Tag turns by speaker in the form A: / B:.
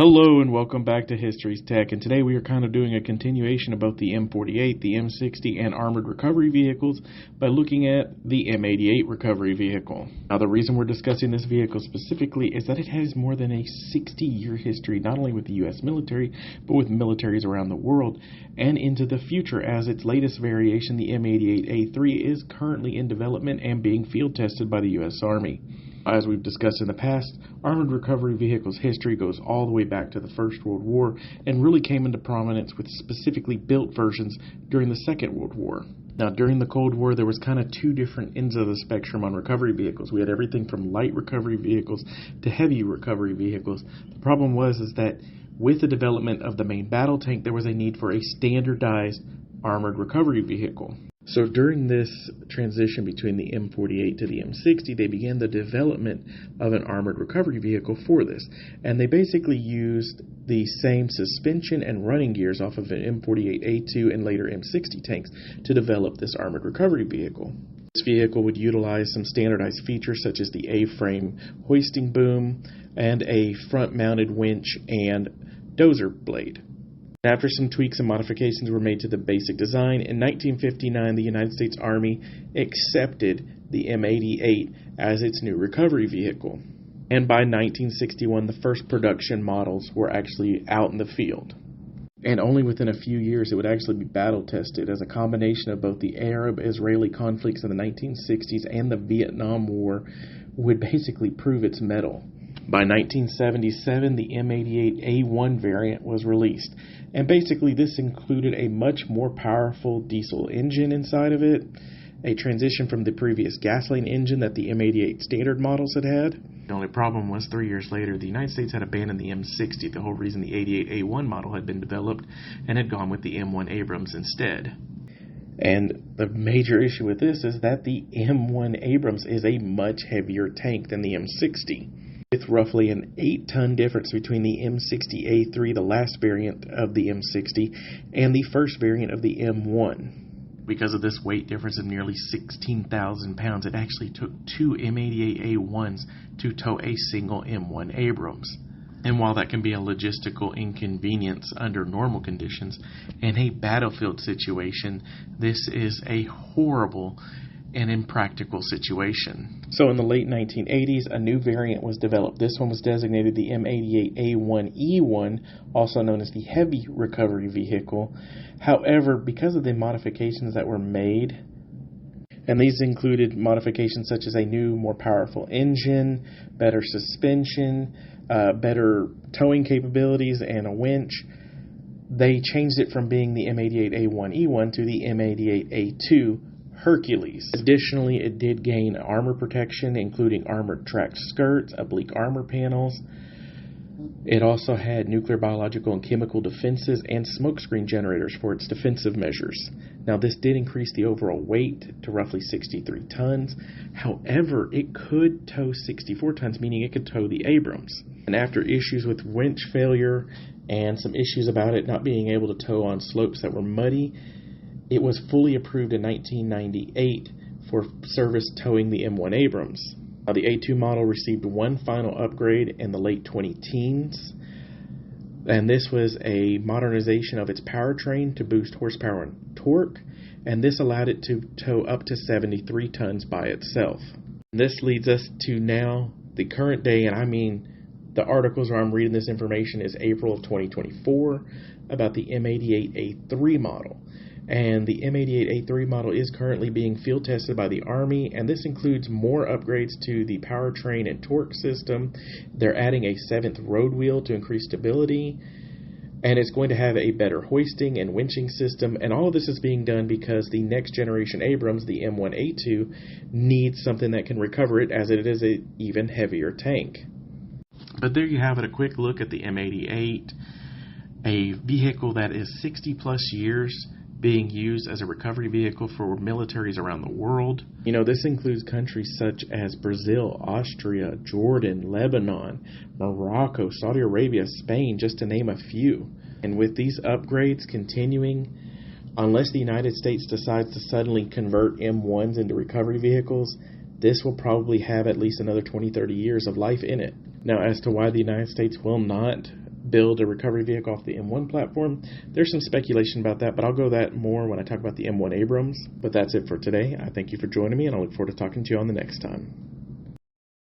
A: Hello and welcome back to Histories Tech, and today we are kind of doing a continuation about the M48, the M60, and armored recovery vehicles by looking at the M88 Recovery Vehicle. Now the reason we're discussing this vehicle specifically is that it has more than a 60-year history, not only with the U.S. military, but with militaries around the world and into the future, as its latest variation, the M88A3, is currently in development and being field tested by the U.S. Army. As we've discussed in the past, armored recovery vehicles history goes all the way back to the First World War and really came into prominence with specifically built versions during the Second World War. Now, during the Cold War, there was kind of two different ends of the spectrum on recovery vehicles. We had everything from light recovery vehicles to heavy recovery vehicles. The problem was that with the development of the main battle tank, there was a need for a standardized armored recovery vehicle. So during this transition between the M48 to the M60, they began the development of an armored recovery vehicle for this. And they basically used the same suspension and running gears off of an M48A2 and later M60 tanks to develop this armored recovery vehicle. This vehicle would utilize some standardized features such as the A-frame hoisting boom and a front-mounted winch and dozer blade. After some tweaks and modifications were made to the basic design, in 1959 the United States Army accepted the M88 as its new recovery vehicle. And by 1961 the first production models were actually out in the field. And only within a few years it would actually be battle tested as a combination of both the Arab-Israeli conflicts in the 1960s and the Vietnam War would basically prove its mettle. By 1977, the M88A1 variant was released, and basically this included a much more powerful diesel engine inside of it, a transition from the previous gasoline engine that the M88 standard models had had. The only problem was 3 years later, the United States had abandoned the M60, the whole reason the 88A1 model had been developed, and had gone with the M1 Abrams instead. And the major issue with this is that the M1 Abrams is a much heavier tank than the M60. With roughly an 8-ton difference between the M60A3, the last variant of the M60, and the first variant of the M1. Because of this weight difference of nearly 16,000 pounds, it actually took two M88A1s to tow a single M1 Abrams. And while that can be a logistical inconvenience under normal conditions, in a battlefield situation, this is a horrible and impractical situation. So in the late 1980s, a new variant was developed. This one was designated the M88A1E1, also known as the Heavy Recovery Vehicle. However, because of the modifications that were made, and these included modifications such as a new, more powerful engine, better suspension, better towing capabilities, and a winch, they changed it from being the M88A1E1 to the M88A2 Hercules. Additionally, it did gain armor protection, including armored tracked skirts, oblique armor panels. It also had nuclear, biological, and chemical defenses and smokescreen generators for its defensive measures. Now, this did increase the overall weight to roughly 63 tons. However, it could tow 64 tons, meaning it could tow the Abrams. And after issues with winch failure and some issues about it not being able to tow on slopes that were muddy, it was fully approved in 1998 for service towing the M1 Abrams. Now, the A2 model received one final upgrade in the late 2010s, and this was a modernization of its powertrain to boost horsepower and torque, and this allowed it to tow up to 73 tons by itself. This leads us to now the current day, and I mean the articles where I'm reading this information is April of 2024 about the M88A3 model. And the M88A3 model is currently being field tested by the Army, and this includes more upgrades to the powertrain and torque system. They're adding a 7th road wheel to increase stability, and it's going to have a better hoisting and winching system, and all of this is being done because the next generation Abrams, the M1A2, needs something that can recover it, as it is an even heavier tank. But there you have it, a quick look at the M88, a vehicle that is 60 plus years being used as a recovery vehicle for militaries around the world. You know, this includes countries such as Brazil, Austria, Jordan, Lebanon, Morocco, Saudi Arabia, Spain, just to name a few. And with these upgrades continuing, unless the United States decides to suddenly convert M1s into recovery vehicles, this will probably have at least another 20-30 years of life in it. Now, as to why the United States will not build a recovery vehicle off the M1 platform. There's some speculation about that, but I'll go that more when I talk about the M1 Abrams. But that's it for today. I thank you for joining me, and I look forward to talking to you on the next time.